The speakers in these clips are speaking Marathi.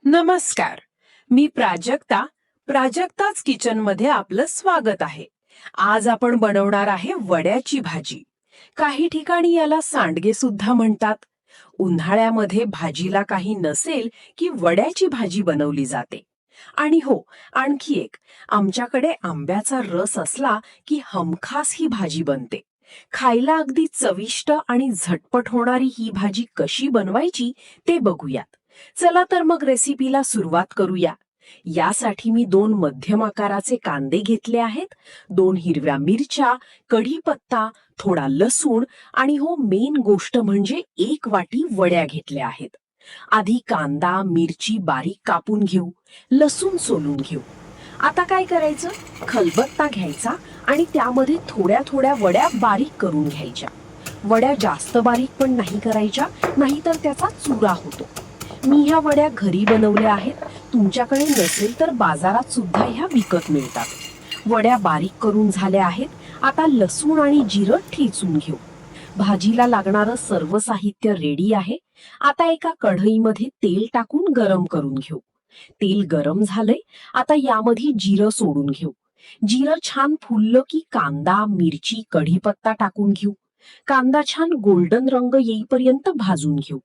नमस्कार. मी प्राजक्ताच किचन मध्ये आपलं स्वागत आहे. आज आपण बनवणार आहे वड्याची भाजी. काही ठिकाणी याला सांडगे सुद्धा म्हणतात. उन्हाळ्यामध्ये भाजीला काही नसेल की वड्याची भाजी बनवली जाते. आणि हो, आणखी एक, आमच्याकडे आंब्याचा रस असला की हमखास ही भाजी बनते. खायला अगदी चविष्ट आणि झटपट होणारी ही भाजी कशी बनवायची ते बघूयात. चला तर मग रेसिपीला सुरुवात करूया. यासाठी मी 2 मध्यम आकाराचे कांदे घेतले आहेत, 2 हिरव्या मिरच्या, कढीपत्ता, थोडा लसूण आणि हो, मेन गोष्ट म्हणजे 1 वाटी वड्या घेतल्या आहेत. आधी कांदा मिरची बारीक कापून घेऊ, लसूण सोलून घेऊ. आता काय करायचं, खलबत्ता घ्यायचा आणि त्यामध्ये थोड्या थोड्या वड्या बारीक करून घ्यायच्या. वड्या जास्त बारीक पण नाही करायच्या, नाहीतर त्याचा चुरा होतो. मी ह्या वड्या घरी बनवल्या आहेत. तुमच्याकडे नसेल तर बाजारात सुद्धा ह्या विकत मिळतात. वड्या बारीक करून झाल्या आहेत. आता लसूण आणि जिरं ठेचून घेऊ. भाजीला लागणारं सर्व साहित्य रेडी आहे. आता एका कढईमध्ये तेल टाकून गरम करून घेऊ. तेल गरम झालंय. आता यामध्ये जिरं सोडून घेऊ. जिरं छान फुललं की कांदा मिरची कढीपत्ता टाकून घेऊ. कांदा छान गोल्डन रंग येईपर्यंत भाजून घेऊ.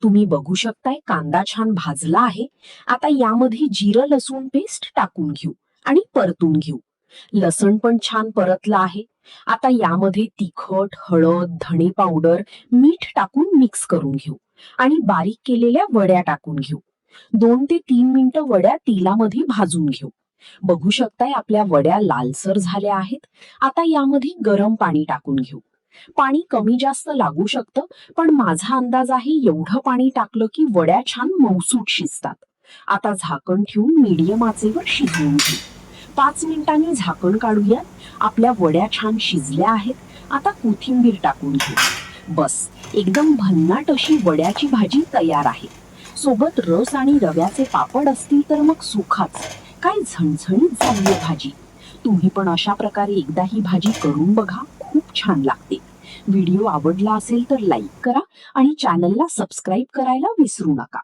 तुम्ही बघू शकताय कांदा छान भाजला आहे. आता यामध्ये जिरं लसूण पेस्ट टाकून घेऊ आणि परतून घेऊ. लसण पण छान परतला आहे. आता यामध्ये तिखट हळद धणे पावडर मीठ टाकून मिक्स करून घेऊ आणि बारीक केलेल्या वड्या टाकून घेऊ. 2 ते 3 मिनिटं वड्या तेलामध्ये भाजून घेऊ. बघू शकताय आपल्या वड्या लालसर झाल्या आहेत. आता यामध्ये गरम पाणी टाकून घेऊ. पाणी कमी जास्त लागू शकतं, पण माझा अंदाज आहे एवढं पाणी टाकलं की वड्या छान मऊसूत शिजतात. आता झाकण ठेवून मीडियम आचेवर शिजवून घेऊ. 5 मिनिटांनी झाकण काढूया. आपल्या वड्या छान शिजल्या आहेत. आता कोथिंबीर टाकून घेऊ. बस, एकदम भन्नाट अशी वड्याची भाजी तयार आहे. सोबत रस आणि रव्याचे पापड असतील तर मग सुखाच. काय झणझणीत झाली भाजी. तुम्ही पण अशा प्रकारे एकदा ही भाजी करून बघा, खूप छान लागते. व्हिडिओ आवडला असेल तर लाईक करा आणि चॅनलला सबस्क्राईब करायला विसरू नका.